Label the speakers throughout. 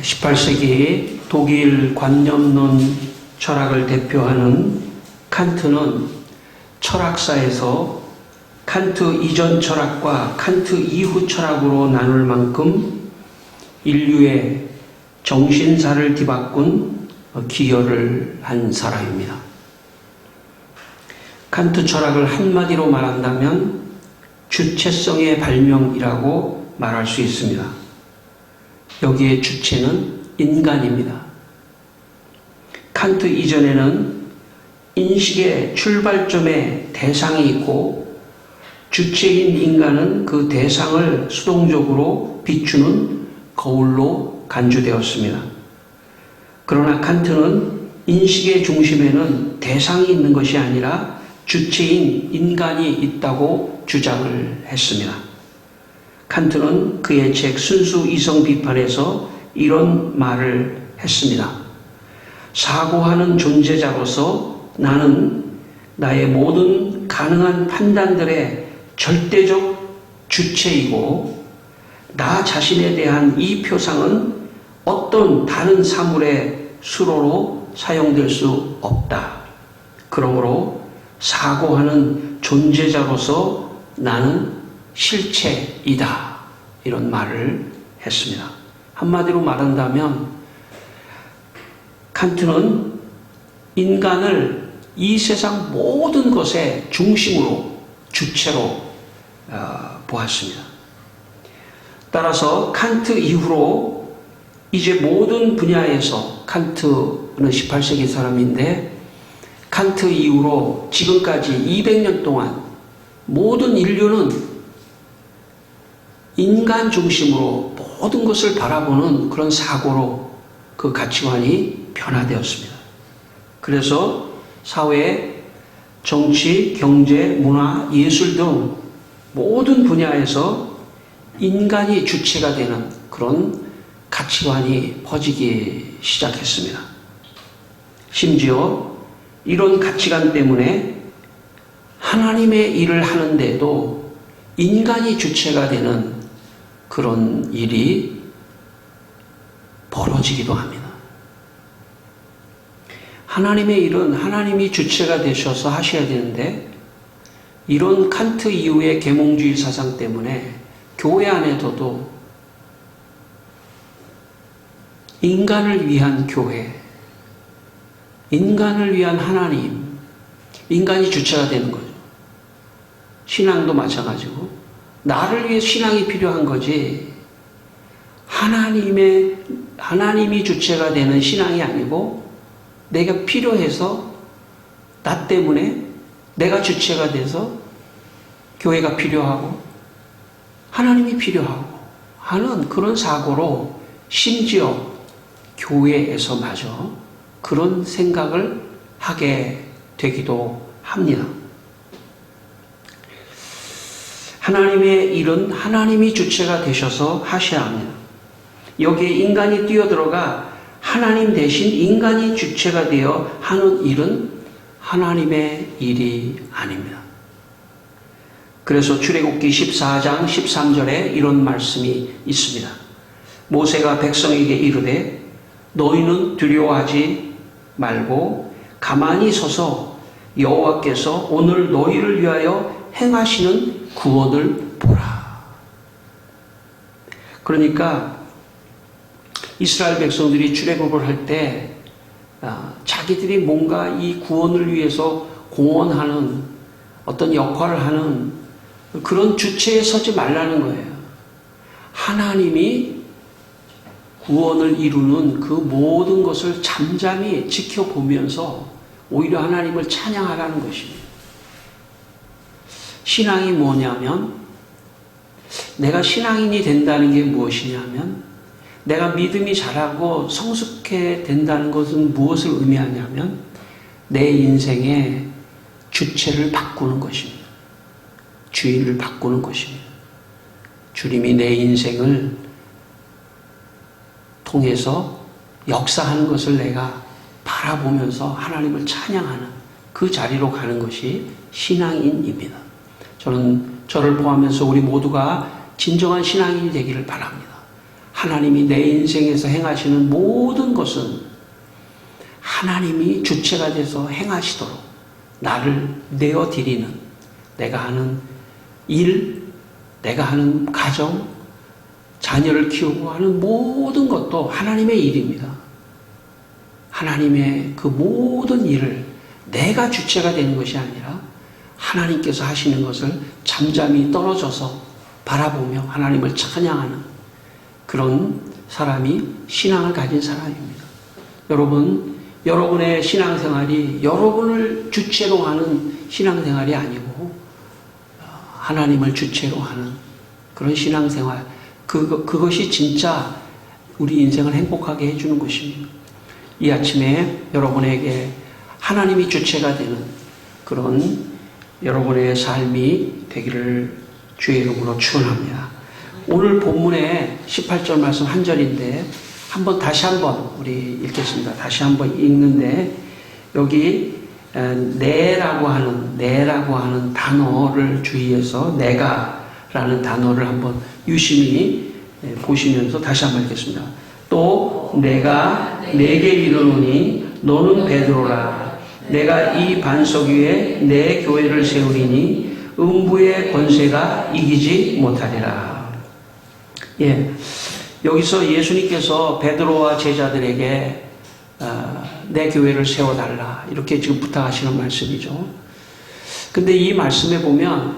Speaker 1: 18세기 독일 관념론 철학을 대표하는 칸트는 철학사에서 칸트 이전 철학과 칸트 이후 철학으로 나눌 만큼 인류의 정신사를 뒤바꾼 기여를 한 사람입니다. 칸트 철학을 한마디로 말한다면 주체성의 발명이라고 말할 수 있습니다. 여기에 주체는 인간입니다. 칸트 이전에는 인식의 출발점에 대상이 있고 주체인 인간은 그 대상을 수동적으로 비추는 거울로 간주되었습니다. 그러나 칸트는 인식의 중심에는 대상이 있는 것이 아니라 주체인 인간이 있다고 주장을 했습니다. 칸트는 그의 책 순수 이성 비판에서 이런 말을 했습니다. 사고하는 존재자로서 나는 나의 모든 가능한 판단들의 절대적 주체이고 나 자신에 대한 이 표상은 어떤 다른 사물의 수로로 사용될 수 없다. 그러므로 사고하는 존재자로서 나는 실체이다. 이런 말을 했습니다. 한마디로 말한다면 칸트는 인간을 이 세상 모든 것의 중심으로 주체로 보았습니다. 따라서 칸트 이후로 이제 모든 분야에서 칸트는 18세기 사람인데 칸트 이후로 지금까지 200년 동안 모든 인류는 인간 중심으로 모든 것을 바라보는 그런 사고로 그 가치관이 변화되었습니다. 그래서 사회, 정치, 경제, 문화, 예술 등 모든 분야에서 인간이 주체가 되는 그런 가치관이 퍼지기 시작했습니다. 심지어 이런 가치관 때문에 하나님의 일을 하는데도 인간이 주체가 되는 그런 일이 벌어지기도 합니다. 하나님의 일은 하나님이 주체가 되셔서 하셔야 되는데 이런 칸트 이후의 계몽주의 사상 때문에 교회 안에서도 인간을 위한 교회, 인간을 위한 하나님, 인간이 주체가 되는 거죠. 신앙도 마찬가지고 나를 위해 신앙이 필요한 거지 하나님이 주체가 되는 신앙이 아니고 내가 필요해서 나 때문에 내가 주체가 돼서 교회가 필요하고 하나님이 필요하고 하는 그런 사고로 심지어 교회에서마저 그런 생각을 하게 되기도 합니다. 하나님의 일은 하나님이 주체가 되셔서 하셔야 합니다. 여기에 인간이 뛰어들어가 하나님 대신 인간이 주체가 되어 하는 일은 하나님의 일이 아닙니다. 그래서 출애굽기 14장 13절에 이런 말씀이 있습니다. 모세가 백성에게 이르되 너희는 두려워하지 말고 가만히 서서 여호와께서 오늘 너희를 위하여 행하시는 구원을 보라. 그러니까 이스라엘 백성들이 출애굽을 할 때 자기들이 뭔가 이 구원을 위해서 공헌하는 어떤 역할을 하는 그런 주체에 서지 말라는 거예요. 하나님이 구원을 이루는 그 모든 것을 잠잠히 지켜보면서 오히려 하나님을 찬양하라는 것입니다. 신앙이 뭐냐면 내가 신앙인이 된다는 게 무엇이냐면 내가 믿음이 자라고 성숙해 된다는 것은 무엇을 의미하냐면 내 인생의 주체를 바꾸는 것입니다. 주인을 바꾸는 것입니다. 주님이 내 인생을 통해서 역사하는 것을 내가 바라보면서 하나님을 찬양하는 그 자리로 가는 것이 신앙인입니다. 저는 저를 포함해서 우리 모두가 진정한 신앙인이 되기를 바랍니다. 하나님이 내 인생에서 행하시는 모든 것은 하나님이 주체가 돼서 행하시도록 나를 내어드리는, 내가 하는 일, 내가 하는 가정, 자녀를 키우고 하는 모든 것도 하나님의 일입니다. 하나님의 그 모든 일을 내가 주체가 되는 것이 아니라 하나님께서 하시는 것을 잠잠히 떨어져서 바라보며 하나님을 찬양하는 그런 사람이 신앙을 가진 사람입니다. 여러분, 여러분의 신앙생활이 여러분을 주체로 하는 신앙생활이 아니고 하나님을 주체로 하는 그런 신앙생활, 그것이 진짜 우리 인생을 행복하게 해주는 것입니다. 이 아침에 여러분에게 하나님이 주체가 되는 그런 여러분의 삶이 되기를 주의 이름으로 축원합니다. 오늘 본문의 18절 말씀 한 절인데 다시 한번 우리 읽겠습니다. 다시 한번 읽는데 여기 내라고 하는 단어를 주의해서 내가라는 단어를 한번 유심히 보시면서 다시 한번 읽겠습니다. 또 내가 내게 이르노니 너는 베드로라. 내가 이 반석 위에 내 교회를 세우리니 음부의 권세가 이기지 못하리라. 예, 여기서 예수님께서 베드로와 제자들에게 내 교회를 세워달라 이렇게 지금 부탁하시는 말씀이죠. 근데 이 말씀에 보면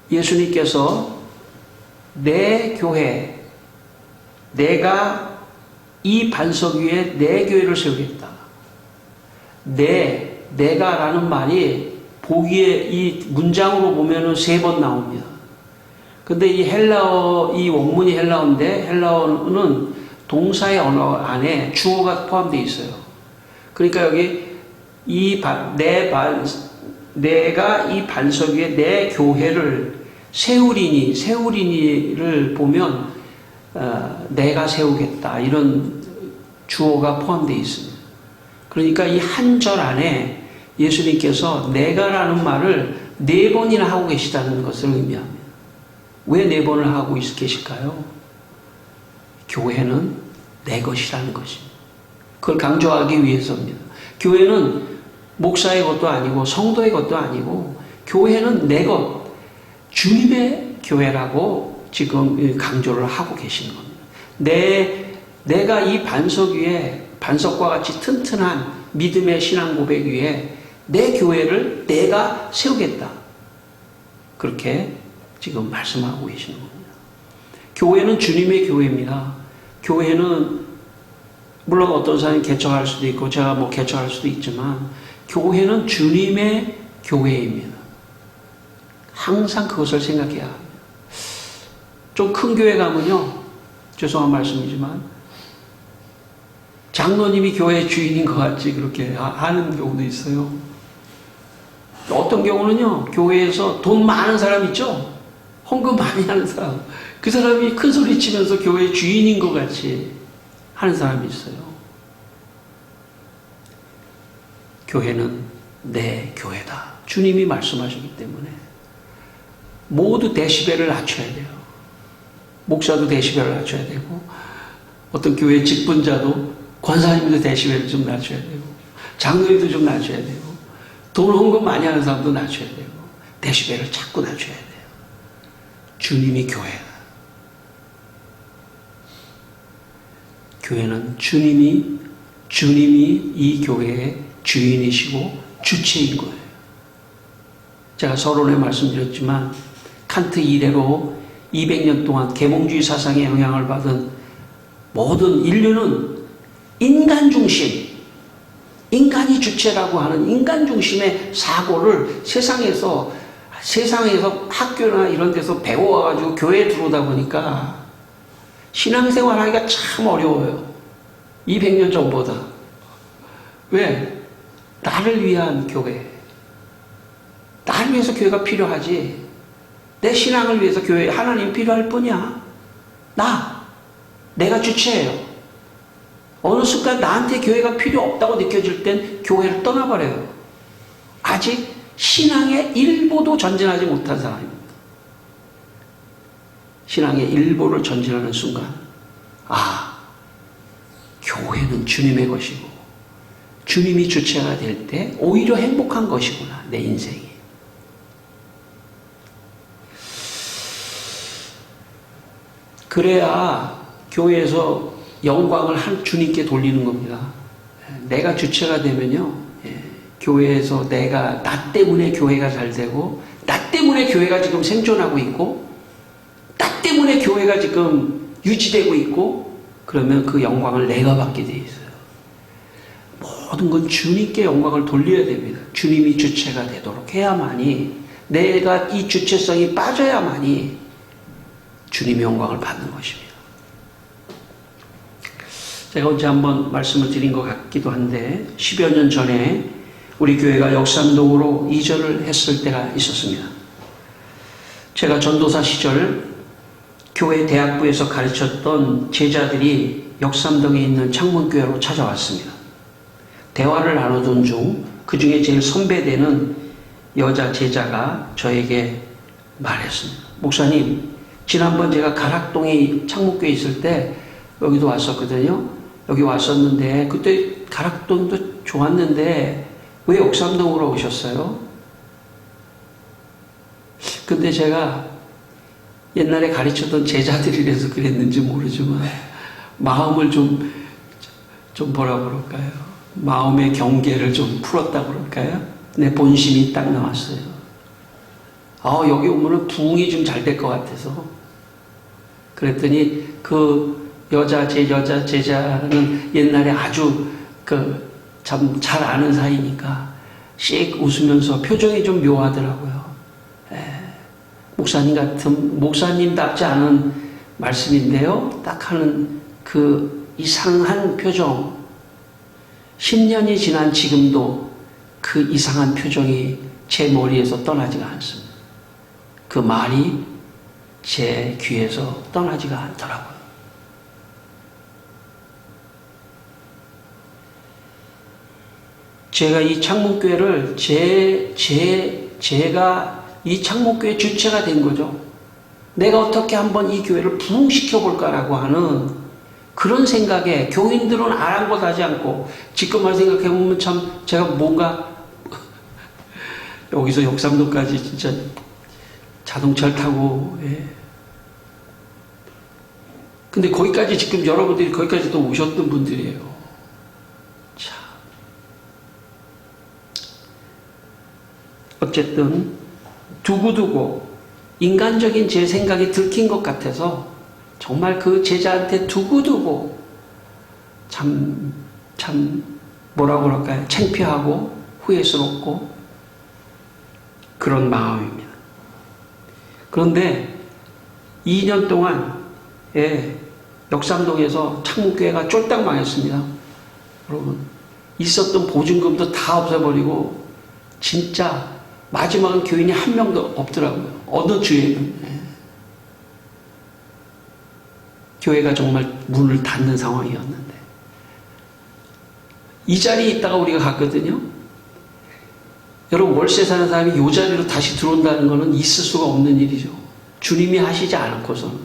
Speaker 1: 예수님께서 내 교회, 내가 이 반석 위에 내 교회를 세우겠다. 내가라는 말이 보기에 이 문장으로 보면은 3번 나옵니다. 근데 이 헬라어, 이 원문이 헬라어인데 헬라어는 동사의 언어 안에 주어가 포함되어 있어요. 그러니까 여기 내가 이 반석 위에 내 교회를 세우리니를 보면 내가 세우겠다 이런 주어가 포함되어 있습니다. 그러니까 이 한 절 안에 예수님께서 내가라는 말을 4번이나 하고 계시다는 것을 의미합니다. 왜 4번을 하고 계실까요? 교회는 내 것이라는 것입니다. 그걸 강조하기 위해서입니다. 교회는 목사의 것도 아니고 성도의 것도 아니고 교회는 내 것, 주님의 교회라고 지금 강조를 하고 계시는 겁니다. 내가 이 반석 위에 반석과 같이 튼튼한 믿음의 신앙 고백 위에 내 교회를 내가 세우겠다. 그렇게 지금 말씀하고 계시는 겁니다. 교회는 주님의 교회입니다. 교회는 물론 어떤 사람이 개척할 수도 있고 제가 개척할 수도 있지만 교회는 주님의 교회입니다. 항상 그것을 생각해야 합니다. 좀 큰 교회 가면요, 죄송한 말씀이지만 장로님이 교회 주인인 것 같이 그렇게 하는 경우도 있어요. 어떤 경우는요, 교회에서 돈 많은 사람 있죠? 헌금 많이 하는 사람. 그 사람이 큰 소리 치면서 교회 주인인 것 같이 하는 사람이 있어요. 교회는 내 교회다. 주님이 말씀하셨기 때문에 모두 데시벨을 낮춰야 돼요. 목사도 데시벨을 낮춰야 되고 어떤 교회 직분자도 권사님도 데시벨을 좀 낮춰야 되고 장로님도 좀 낮춰야 되고 돈 헌금 많이 하는 사람도 낮춰야 되고 데시벨을 자꾸 낮춰야 돼요. 주님이 교회다. 교회는 주님이 이 교회의 주인이시고 주체인 거예요. 제가 서론에 말씀드렸지만 칸트 이래로 200년 동안 계몽주의 사상의 영향을 받은 모든 인류는 인간 중심, 인간이 주체라고 하는 인간 중심의 사고를 세상에서 학교나 이런 데서 배워가지고 교회에 들어오다 보니까 신앙생활 하기가 참 어려워요. 200년 전보다. 왜? 나를 위한 교회. 나를 위해서 교회가 필요하지. 내 신앙을 위해서 교회, 하나님 필요할 뿐이야. 내가 주체예요. 어느 순간 나한테 교회가 필요 없다고 느껴질 땐 교회를 떠나버려요. 아직 신앙의 일보도 전진하지 못한 사람입니다. 신앙의 일보를 전진하는 순간, 아, 교회는 주님의 것이고 주님이 주체가 될 때 오히려 행복한 것이구나, 내 인생이. 그래야 교회에서 영광을 한 주님께 돌리는 겁니다. 내가 주체가 되면요, 교회에서 나 때문에 교회가 잘 되고, 나 때문에 교회가 지금 생존하고 있고, 나 때문에 교회가 지금 유지되고 있고, 그러면 그 영광을 내가 받게 돼 있어요. 모든 건 주님께 영광을 돌려야 됩니다. 주님이 주체가 되도록 해야만이, 내가 이 주체성이 빠져야만이 주님의 영광을 받는 것입니다. 제가 언제 한번 말씀을 드린 것 같기도 한데, 10여 년 전에 우리 교회가 역삼동으로 이전을 했을 때가 있었습니다. 제가 전도사 시절 교회 대학부에서 가르쳤던 제자들이 역삼동에 있는 창문교회로 찾아왔습니다. 대화를 나누던 중 그 중에 제일 선배되는 여자 제자가 저에게 말했습니다. 목사님, 지난번 제가 가락동에 창문교회 있을 때 여기도 왔었거든요. 여기 왔었는데 그때 가락동도 좋았는데 왜 역삼동으로 오셨어요? 근데 제가 옛날에 가르쳤던 제자들이라서 그랬는지 모르지만 마음을 좀 뭐라 그럴까요? 마음의 경계를 좀 풀었다 그럴까요? 내 본심이 딱 나왔어요. 여기 오면은 부흥이 좀 잘 될 것 같아서. 그랬더니 그 여자 제자는 옛날에 아주 참 잘 아는 사이니까 씩 웃으면서 표정이 좀 묘하더라고요. 목사님답지 않은 말씀인데요. 딱 하는 그 이상한 표정. 10년이 지난 지금도 그 이상한 표정이 제 머리에서 떠나지가 않습니다. 그 말이 제 귀에서 떠나지가 않더라고요. 제가 이 창문교회를 제가 이 창문교회 주체가 된 거죠. 내가 어떻게 한번 이 교회를 부흥시켜 볼까라고 하는 그런 생각에 교인들은 아랑곳하지 않고 지금만 생각해보면 참 제가 뭔가 여기서 역삼동까지 진짜 자동차를 타고 근데 거기까지 지금 여러분들이 거기까지 또 오셨던 분들이에요. 참 어쨌든 두고두고 인간적인 제 생각이 들킨 것 같아서 정말 그 제자한테 두고두고 참 뭐라고 그럴까요? 창피하고 후회스럽고 그런 마음입니다. 그런데 2년 동안 역삼동에서 창문교회가 쫄딱 망했습니다. 여러분, 있었던 보증금도 다 없애버리고 진짜 마지막은 교인이 한 명도 없더라고요. 어느 주에는. 교회가 정말 문을 닫는 상황이었는데 이 자리에 있다가 우리가 갔거든요. 여러분, 월세 사는 사람이 이 자리로 다시 들어온다는 것은 있을 수가 없는 일이죠. 주님이 하시지 않고서는.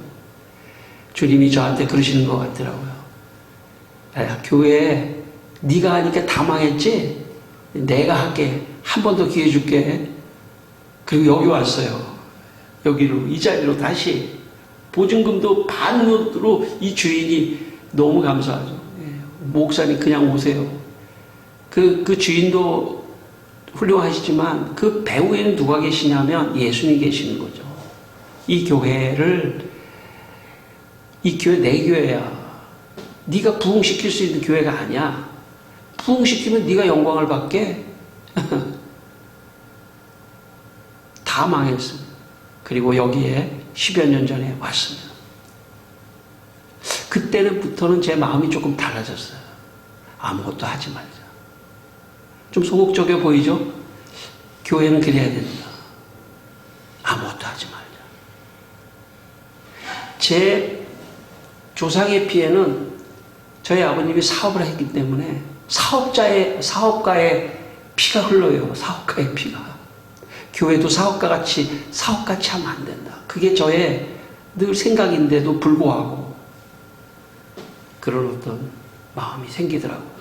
Speaker 1: 주님이 저한테 그러시는 것 같더라고요. 야, 교회에 네가 하니까 다 망했지? 내가 할게. 한 번 더 기회 줄게. 그리고 여기 왔어요. 여기로, 이 자리로 다시. 보증금도 반으로 이 주인이 너무 감사하죠. 목사님 그냥 오세요. 그 주인도 훌륭하시지만 그 배후에는 누가 계시냐면 예수님이 계시는 거죠. 이 교회 내 교회야. 네가 부흥시킬 수 있는 교회가 아니야. 부흥시키면 네가 영광을 받게. 다 망했습니다. 그리고 여기에 10여 년 전에 왔습니다. 그때부터는 제 마음이 조금 달라졌어요. 아무것도 하지 말자. 좀 소극적이어 보이죠? 교회는 그래야 된다. 아무것도 하지 말자. 제 조상의 피에는 저희 아버님이 사업을 했기 때문에 사업가의 피가 흘러요. 사업가의 피가. 교회도 사업같이 하면 안 된다. 그게 저의 늘 생각인데도 불구하고 그런 어떤 마음이 생기더라고요.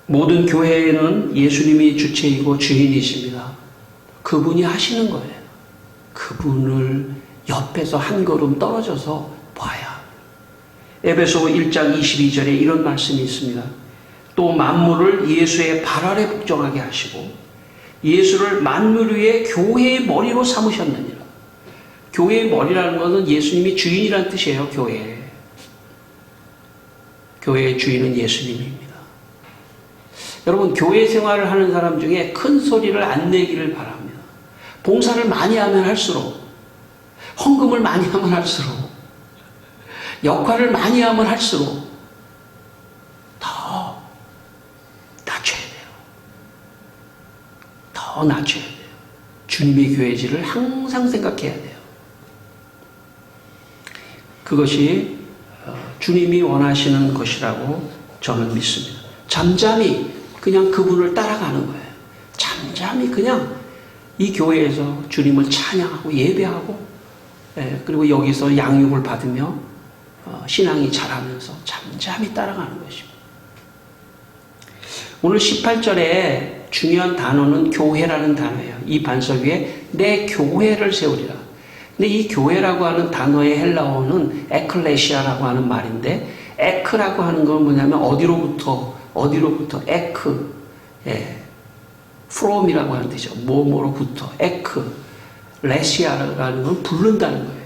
Speaker 1: 모든 교회에는 예수님이 주체이고 주인이십니다. 그분이 하시는 거예요. 그분을 옆에서 한 걸음 떨어져서 봐야. 에베소 1장 22절에 이런 말씀이 있습니다. 또 만물을 예수의 발 아래 복종하게 하시고 예수를 만물 위에 교회의 머리로 삼으셨느니라. 교회의 머리라는 것은 예수님이 주인이라는 뜻이에요. 교회의 주인은 예수님입니다. 여러분, 교회 생활을 하는 사람 중에 큰 소리를 안 내기를 바랍니다. 봉사를 많이 하면 할수록, 헌금을 많이 하면 할수록, 역할을 많이 하면 할수록 더 낮춰야 돼요. 더 낮춰야 돼요. 주님의 교회지를 항상 생각해야 돼요. 그것이 주님이 원하시는 것이라고 저는 믿습니다. 잠잠히 그냥 그분을 따라가는 거예요. 잠잠히 그냥 이 교회에서 주님을 찬양하고 예배하고, 그리고 여기서 양육을 받으며 신앙이 자라면서 잠잠히 따라가는 것입니다. 오늘 18절에 중요한 단어는 교회라는 단어예요. 이 반석 위에 내 교회를 세우리라. 근데 이 교회라고 하는 단어의 헬라어는 에클레시아라고 하는 말인데, 에크라고 하는 건 뭐냐면 어디로부터 에크, from이라고 하는 뜻이죠. 뭐뭐로부터, 에크, 레시아라는 건 부른다는 거예요.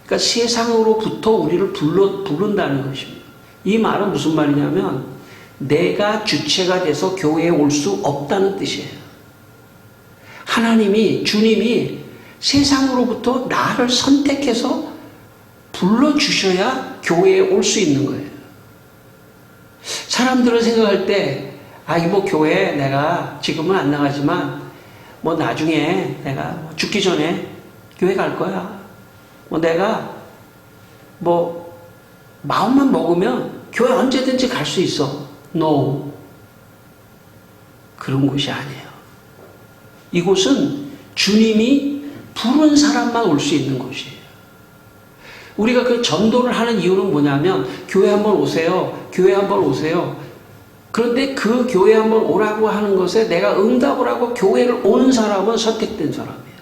Speaker 1: 그러니까 세상으로부터 우리를 부른다는 것입니다. 이 말은 무슨 말이냐면 내가 주체가 돼서 교회에 올 수 없다는 뜻이에요. 하나님이, 주님이 세상으로부터 나를 선택해서 불러주셔야 교회에 올 수 있는 거예요. 사람들은 생각할 때, 뭐 교회 내가 지금은 안 나가지만, 뭐 나중에 내가 죽기 전에 교회 갈 거야. 내가 마음만 먹으면 교회 언제든지 갈 수 있어. No. 그런 곳이 아니에요. 이곳은 주님이 부른 사람만 올 수 있는 곳이에요. 우리가 그 전도를 하는 이유는 뭐냐면 교회 한번 오세요. 교회 한번 오세요. 그런데 그 교회 한번 오라고 하는 것에 내가 응답을 하고 교회를 오는 사람은 선택된 사람이에요.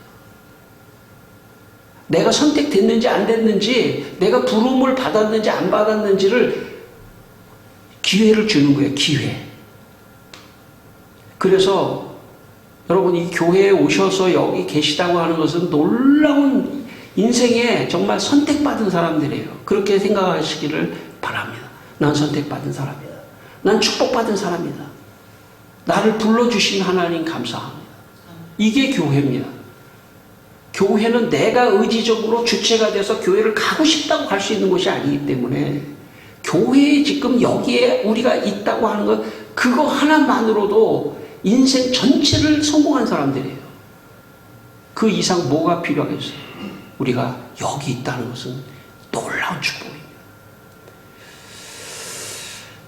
Speaker 1: 내가 선택됐는지 안 됐는지, 내가 부름을 받았는지 안 받았는지를 기회를 주는 거예요. 기회. 그래서 여러분, 이 교회에 오셔서 여기 계시다고 하는 것은 놀라운 인생에 정말 선택받은 사람들이에요. 그렇게 생각하시기를 바랍니다. 난 선택받은 사람이다. 난 축복받은 사람이다. 나를 불러주신 하나님 감사합니다. 이게 교회입니다. 교회는 내가 의지적으로 주체가 돼서 교회를 가고 싶다고 갈 수 있는 것이 아니기 때문에 교회에 지금 여기에 우리가 있다고 하는 것, 그거 하나만으로도 인생 전체를 성공한 사람들이에요. 그 이상 뭐가 필요하겠어요? 우리가 여기 있다는 것은 놀라운 축복입니다.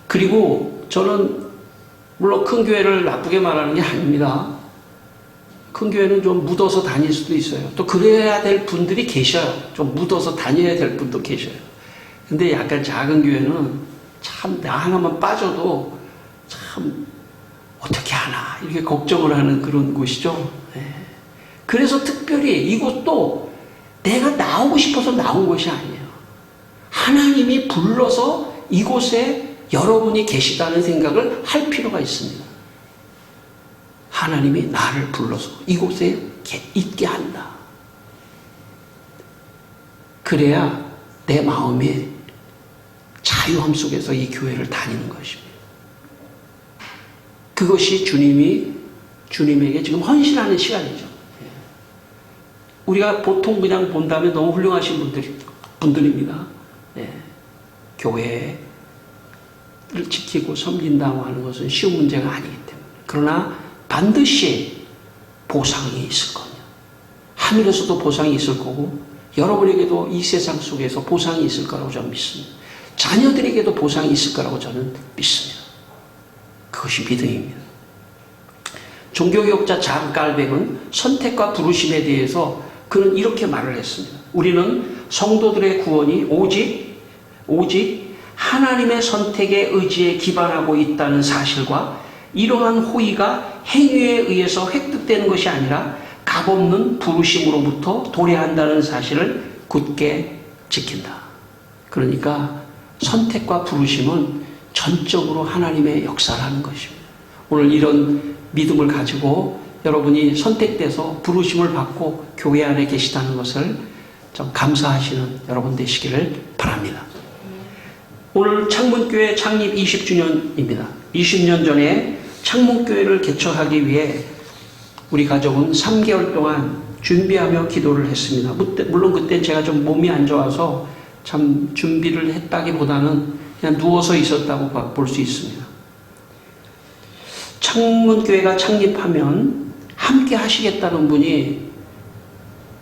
Speaker 1: 그리고 저는 물론 큰 교회를 나쁘게 말하는 게 아닙니다. 큰 교회는 좀 묻어서 다닐 수도 있어요. 또 그래야 될 분들이 계셔요. 좀 묻어서 다녀야 될 분도 계셔요. 근데 약간 작은 교회는 참 나 하나만 빠져도 참 어떻게 하나 이렇게 걱정을 하는 그런 곳이죠. 그래서 특별히 이곳도 내가 나오고 싶어서 나온 것이 아니에요. 하나님이 불러서 이곳에 여러분이 계시다는 생각을 할 필요가 있습니다. 하나님이 나를 불러서 이곳에 있게 한다. 그래야 내 마음의 자유함 속에서 이 교회를 다니는 것입니다. 그것이 주님에게 지금 헌신하는 시간이죠. 우리가 보통 그냥 본다면 너무 훌륭하신 분들입니다. 교회를 지키고 섬긴다고 하는 것은 쉬운 문제가 아니기 때문에. 그러나 반드시 보상이 있을 겁니다. 하늘에서도 보상이 있을 거고 여러분에게도 이 세상 속에서 보상이 있을 거라고 저는 믿습니다. 자녀들에게도 보상이 있을 거라고 저는 믿습니다. 그것이 믿음입니다. 종교개혁자 잔 깔백은 선택과 부르심에 대해서 그는 이렇게 말을 했습니다. 우리는 성도들의 구원이 오직 하나님의 선택의 의지에 기반하고 있다는 사실과 이러한 호의가 행위에 의해서 획득되는 것이 아니라 값없는 부르심으로부터 도래한다는 사실을 굳게 지킨다. 그러니까 선택과 부르심은 전적으로 하나님의 역사를 하는 것입니다. 오늘 이런 믿음을 가지고 여러분이 선택돼서 부르심을 받고 교회 안에 계시다는 것을 좀 감사하시는 여러분 되시기를 바랍니다. 오늘 창문교회 창립 20주년입니다. 20년 전에 창문교회를 개척하기 위해 우리 가족은 3개월 동안 준비하며 기도를 했습니다. 물론 그때 제가 좀 몸이 안 좋아서 참 준비를 했다기보다는 그냥 누워서 있었다고 볼 수 있습니다. 창문교회가 창립하면 함께 하시겠다는 분이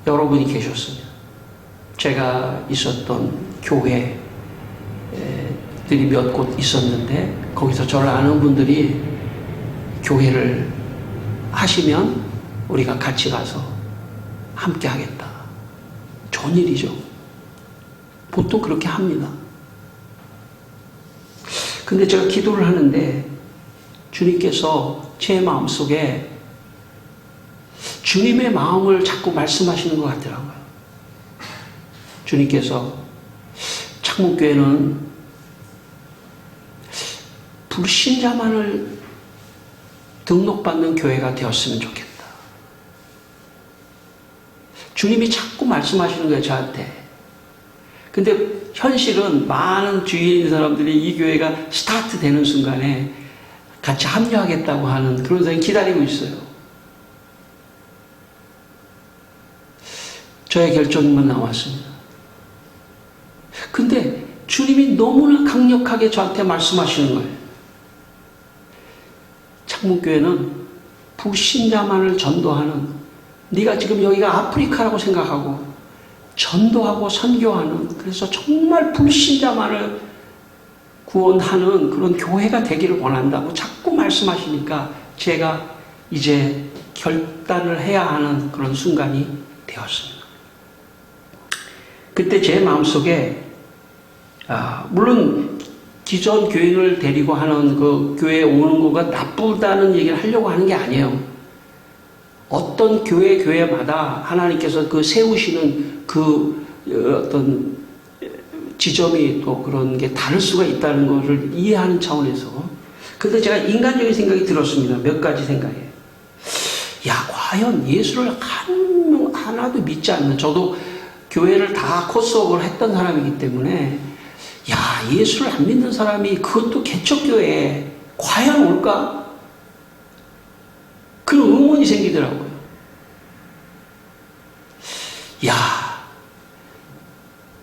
Speaker 1: 여러분이 계셨습니다. 제가 있었던 교회들이 몇 곳 있었는데 거기서 저를 아는 분들이 교회를 하시면 우리가 같이 가서 함께 하겠다. 좋은 일이죠. 보통 그렇게 합니다. 근데 제가 기도를 하는데 주님께서 제 마음속에 주님의 마음을 자꾸 말씀하시는 것 같더라고요. 주님께서 창문교회는 불신자만을 등록받는 교회가 되었으면 좋겠다. 주님이 자꾸 말씀하시는 거예요, 저한테. 근데 현실은 많은 주위에 있는 사람들이 이 교회가 스타트 되는 순간에 같이 합류하겠다고 하는 그런 사람이 기다리고 있어요. 저의 결정만 나왔습니다. 근데 주님이 너무나 강력하게 저한테 말씀하시는 거예요. 창문교회는 불신자만을 전도하는, 네가 지금 여기가 아프리카라고 생각하고 전도하고 선교하는, 그래서 정말 불신자만을 구원하는 그런 교회가 되기를 원한다고 자꾸 말씀하시니까 제가 이제 결단을 해야 하는 그런 순간이 되었습니다. 그때 제 마음속에 물론 기존 교인을 데리고 하는 그 교회에 오는 거가 나쁘다는 얘기를 하려고 하는 게 아니에요. 어떤 교회마다 하나님께서 그 세우시는 그 어떤 지점이 또 그런 게 다를 수가 있다는 것을 이해하는 차원에서. 근데 제가 인간적인 생각이 들었습니다. 몇 가지 생각에. 과연 예수를 하나도 믿지 않는, 저도 교회를 다 코스웍을 했던 사람이기 때문에 예수를 안 믿는 사람이 그것도 개척교회에 과연 올까? 그런 의문이 생기더라고요.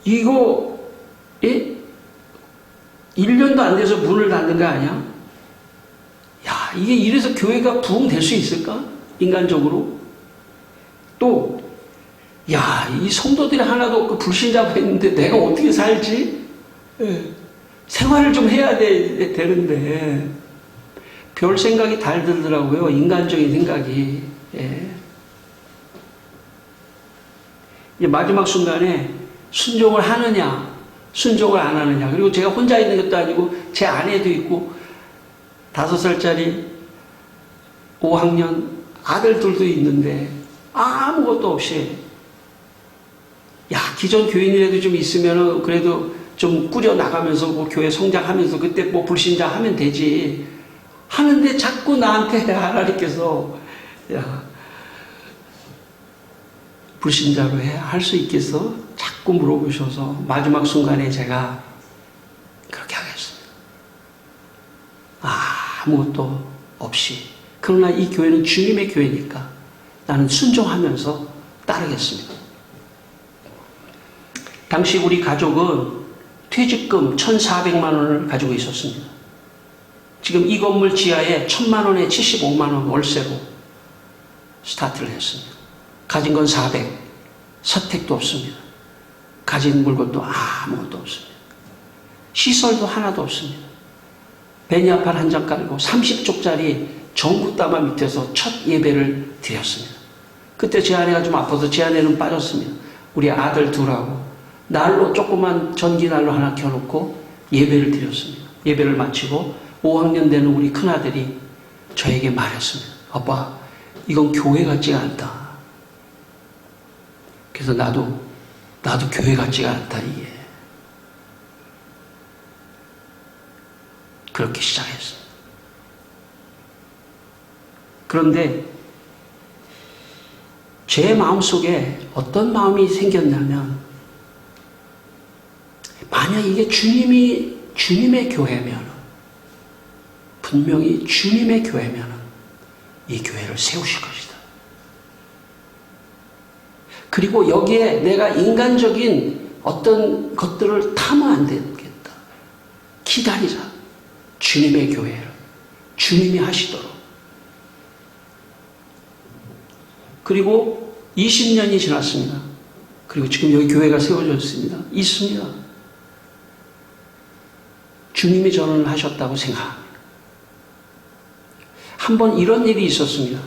Speaker 1: 이거 1년도 안 돼서 문을 닫는 거 아니야? 이게 이래서 교회가 부흥될 수 있을까? 인간적으로. 또 이 성도들이 하나도 없고 불신자가 있는데 내가 어떻게 살지? 생활을 좀 해야 되는데 별 생각이 달 들더라고요. 인간적인 생각이. 이제 마지막 순간에 순종을 하느냐 순종을 안 하느냐, 그리고 제가 혼자 있는 것도 아니고 제 아내도 있고 5살짜리 5학년 아들들도 있는데 아무것도 없이 기존 교인이라도 좀 있으면 그래도 좀 꾸려 나가면서 뭐 교회 성장하면서 그때 뭐 불신자 하면 되지 하는데 자꾸 나한테 하나님께서 불신자로 할 수 있겠어? 자꾸 물어보셔서 마지막 순간에 제가 그렇게 하겠습니다. 아무것도 없이. 그러나 이 교회는 주님의 교회니까 나는 순종하면서 따르겠습니다. 당시 우리 가족은 퇴직금 1,400만 원을 가지고 있었습니다. 지금 이 건물 지하에 1,000만 원에 75만 원 월세로 스타트를 했습니다. 가진 건 400, 서택도 없습니다. 가진 물건도 아무것도 없습니다. 시설도 하나도 없습니다. 베니아판 한 장 깔고 30쪽짜리 전구다마 밑에서 첫 예배를 드렸습니다. 그때 제 아내가 좀 아파서 제 아내는 빠졌습니다. 우리 아들 둘하고 난로 조그만 전기 난로 하나 켜놓고 예배를 드렸습니다. 예배를 마치고 5학년 되는 우리 큰아들이 저에게 말했습니다. 아빠, 이건 교회 같지가 않다. 그래서 나도 교회 같지가 않다, 이게. 그렇게 시작했어요. 그런데 제 마음속에 어떤 마음이 생겼냐면, 만약 이게 주님의 교회면, 분명히 주님의 교회면 이 교회를 세우실 것이다. 그리고 여기에 내가 인간적인 어떤 것들을 타면 안 되겠다. 기다리자. 주님의 교회를. 주님이 하시도록. 그리고 20년이 지났습니다. 그리고 지금 여기 교회가 세워졌습니다. 있습니다. 주님이 전언을 하셨다고 생각합니다. 한번 이런 일이 있었습니다.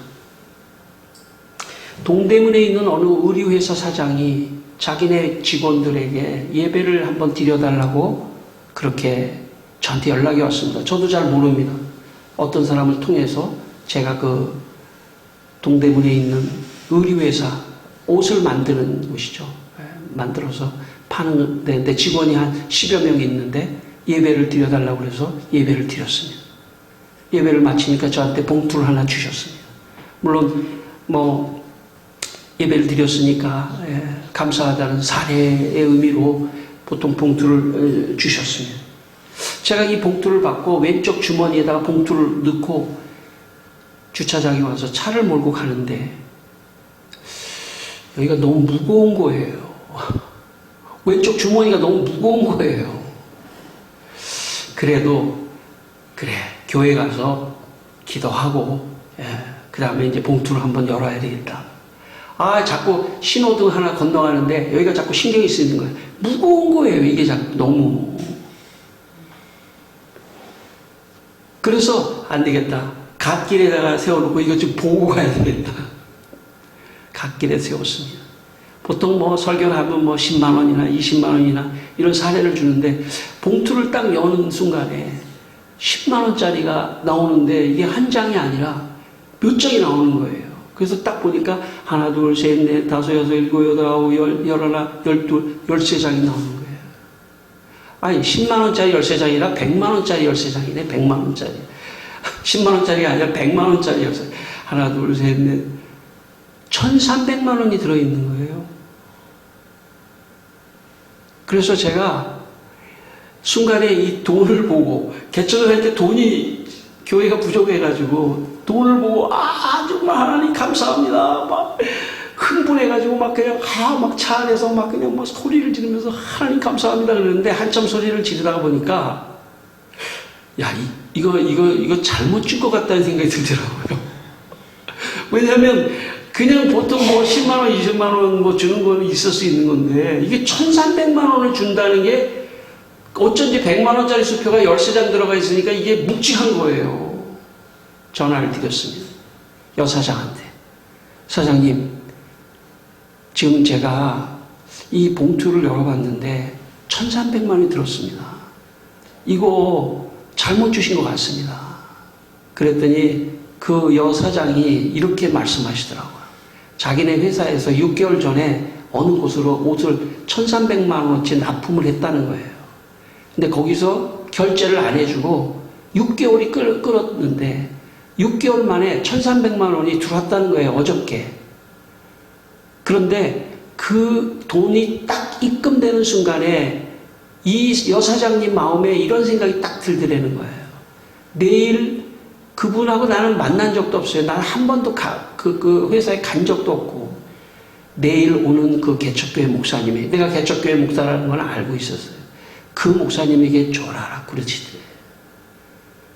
Speaker 1: 동대문에 있는 어느 의류회사 사장이 자기네 직원들에게 예배를 한번 드려달라고 그렇게 저한테 연락이 왔습니다. 저도 잘 모릅니다. 어떤 사람을 통해서 제가 그 동대문에 있는 의류회사, 옷을 만드는 곳이죠. 만들어서 파는 데인데 직원이 한 10여 명이 있는데 예배를 드려달라고 해서 예배를 드렸습니다. 예배를 마치니까 저한테 봉투를 하나 주셨습니다. 물론 예배를 드렸으니까 감사하다는 사례의 의미로 보통 봉투를 주셨습니다. 제가 이 봉투를 받고 왼쪽 주머니에다가 봉투를 넣고 주차장에 와서 차를 몰고 가는데 여기가 너무 무거운 거예요. 왼쪽 주머니가 너무 무거운 거예요. 그래도 그래, 교회 가서 기도하고 그 다음에 이제 봉투를 한번 열어야 되겠다. 자꾸 신호등 하나 건너가는데 여기가 자꾸 신경이 쓰이는 거예요. 무거운 거예요. 이게 자꾸 너무. 그래서 안 되겠다. 갓길에다가 세워놓고 이거 좀 보고 가야 되겠다. 갓길에 세웠습니다. 보통 설교를 하면 10만 원이나 20만 원이나 이런 사례를 주는데 봉투를 딱 여는 순간에 10만 원짜리가 나오는데 이게 한 장이 아니라 몇 장이 나오는 거예요. 그래서 딱 보니까 하나, 둘, 셋, 넷, 다섯, 여섯, 일곱, 여덟, 아홉, 열, 열하나, 열둘, 13장이 나오는 거예요. 아니 10만 원짜리 13장이라 100만 원짜리 13장이네. 100만 원짜리. 10만 원짜리가 아니라 100만 원짜리 13장. 하나, 둘, 셋, 넷. 1,300만 원이 들어있는 거예요. 그래서 제가 순간에 이 돈을 보고, 개척을 할 때 돈이 교회가 부족해가지고, 돈을 보고, 정말 하나님 감사합니다. 막 흥분해가지고, 막 그냥, 막 차 안에서 막 그냥 막 소리를 지르면서 하나님 감사합니다. 그러는데 한참 소리를 지르다가 보니까, 이거 잘못 준 것 같다는 생각이 들더라고요. 왜냐면, 그냥 보통 10만 원, 20만 원 주는 거는 있을 수 있는 건데, 이게 1,300만 원을 준다는 게, 어쩐지 100만 원짜리 수표가 13장 들어가 있으니까 이게 묵직한 거예요. 전화를 드렸습니다. 여사장한테. 사장님, 지금 제가 이 봉투를 열어봤는데 1,300만 원이 들었습니다. 이거 잘못 주신 것 같습니다. 그랬더니 그 여사장이 이렇게 말씀하시더라고요. 자기네 회사에서 6개월 전에 어느 곳으로 옷을 1,300만 원어치 납품을 했다는 거예요. 근데 거기서 결제를 안 해주고 6개월이 끌었는데 6개월 만에 1,300만 원이 들어왔다는 거예요. 어저께. 그런데 그 돈이 딱 입금되는 순간에 이 여사장님 마음에 이런 생각이 딱 들더라는 거예요. 내일 그분하고 나는 만난 적도 없어요. 나는 한 번도 그 회사에 간 적도 없고, 내일 오는 그 개척교회 목사님이, 내가 개척교회 목사라는 건 알고 있었어요. 그 목사님에게 줘라 그러시더래요.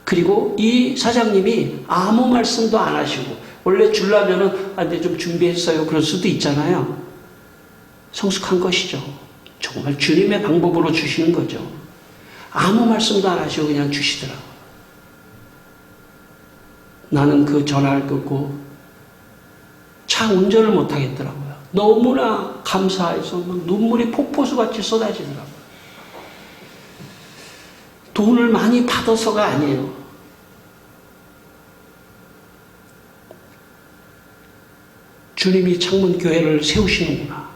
Speaker 1: 그리고 이 사장님이 아무 말씀도 안 하시고, 원래 주려면은 근데 좀 준비했어요 그럴 수도 있잖아요. 성숙한 것이죠. 정말 주님의 방법으로 주시는 거죠. 아무 말씀도 안 하시고 그냥 주시더라고요. 나는 그 전화를 끊고 차 운전을 못 하겠더라고요. 너무나 감사해서 막 눈물이 폭포수같이 쏟아지더라고요. 돈을 많이 받아서가 아니에요. 주님이 창문교회를 세우시는구나.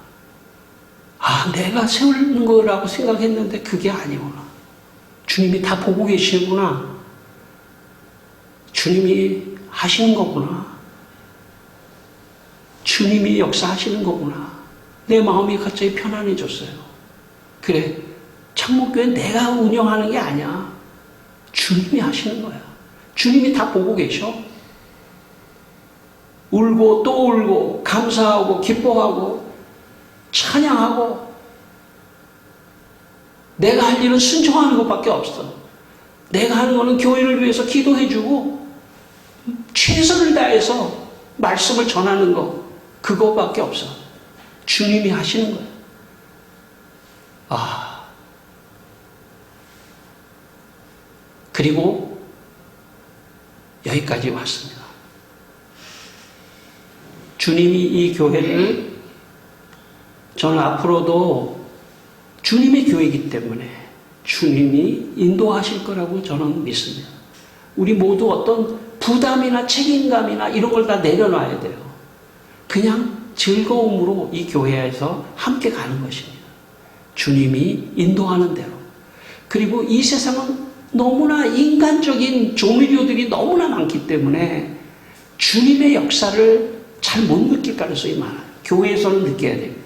Speaker 1: 아, 내가 세우는 거라고 생각했는데 그게 아니구나. 주님이 다 보고 계시는구나. 주님이 하시는 거구나. 주님이 역사하시는 거구나. 내 마음이 갑자기 편안해졌어요. 그래, 창문교회 내가 운영하는 게 아니야. 주님이 하시는 거야. 주님이 다 보고 계셔. 울고 또 울고 감사하고 기뻐하고 찬양하고 내가 할 일은 순종하는 것밖에 없어. 내가 하는 거는 교회를 위해서 기도해주고 최선을 다해서 말씀을 전하는 거 그거밖에 없어. 주님이 하시는 거야. 아, 그리고 여기까지 왔습니다. 주님이 이 교회를 저는 앞으로도 주님의 교회이기 때문에 주님이 인도하실 거라고 저는 믿습니다. 우리 모두 어떤 부담이나 책임감이나 이런 걸 다 내려놔야 돼요. 그냥 즐거움으로 이 교회에서 함께 가는 것입니다. 주님이 인도하는 대로. 그리고 이 세상은 너무나 인간적인 조미료들이 너무나 많기 때문에 주님의 역사를 잘 못 느낄 가능성이 많아요. 교회에서는 느껴야 됩니다.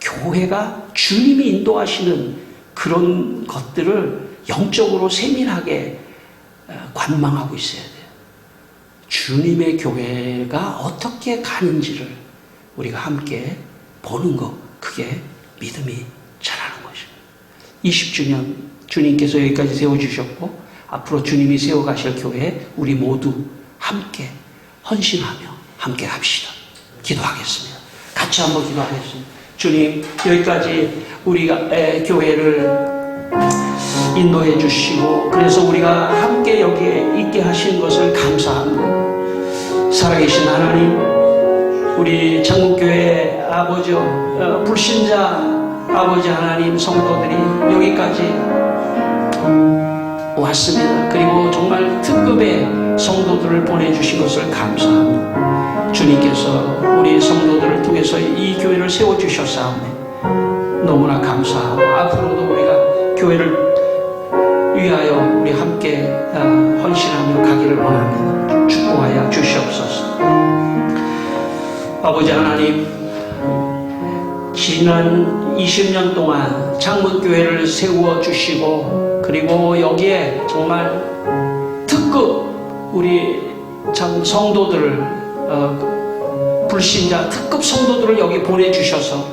Speaker 1: 교회가 주님이 인도하시는 그런 것들을 영적으로 세밀하게 관망하고 있어야 돼요. 주님의 교회가 어떻게 가는지를 우리가 함께 보는 것, 그게 믿음이 자라는 것입니다. 20주년 주님께서 여기까지 세워주셨고 앞으로 주님이 세워가실 교회 우리 모두 함께 헌신하며 함께 합시다. 기도하겠습니다. 같이 한번 기도하겠습니다. 주님, 여기까지 우리가 교회를 인도해 주시고 그래서 우리가 함께 여기에 있게 하신 것을 감사합니다. 살아계신 하나님, 우리 창문교회 아버지, 불신자 아버지 하나님 성도들이 여기까지 왔습니다. 그리고 정말 특급의 성도들을 보내주신 것을 감사합니다. 주님께서 우리 성도들을 통해서 이 교회를 세워주셨사오니 너무나 감사하고 앞으로도 우리가 교회를 위하여 우리 함께 헌신하며 가기를 원합니다. 축복하여 주시옵소서. 아버지 하나님, 지난 20년 동안 창문교회를 세워주시고 그리고 여기에 정말 특급 우리 참 성도들을 불신자 특급 성도들을 여기 보내주셔서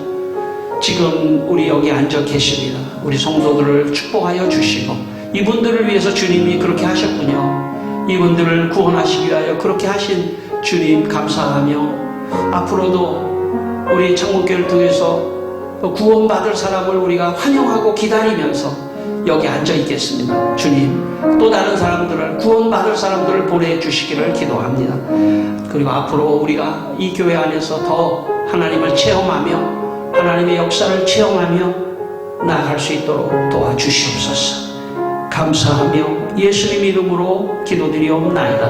Speaker 1: 지금 우리 여기 앉아 계십니다. 우리 성도들을 축복하여 주시고 이분들을 위해서 주님이 그렇게 하셨군요. 이분들을 구원하시기 위하여 그렇게 하신 주님 감사하며 앞으로도 우리 창문교회를 통해서 구원받을 사람을 우리가 환영하고 기다리면서 여기 앉아 있겠습니다. 주님, 또 다른 사람들을 구원받을 사람들을 보내주시기를 기도합니다. 그리고 앞으로 우리가 이 교회 안에서 더 하나님을 체험하며 하나님의 역사를 체험하며 나아갈 수 있도록 도와주시옵소서. 감사하며 예수님 이름으로 기도드리옵나이다.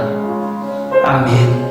Speaker 1: 아멘.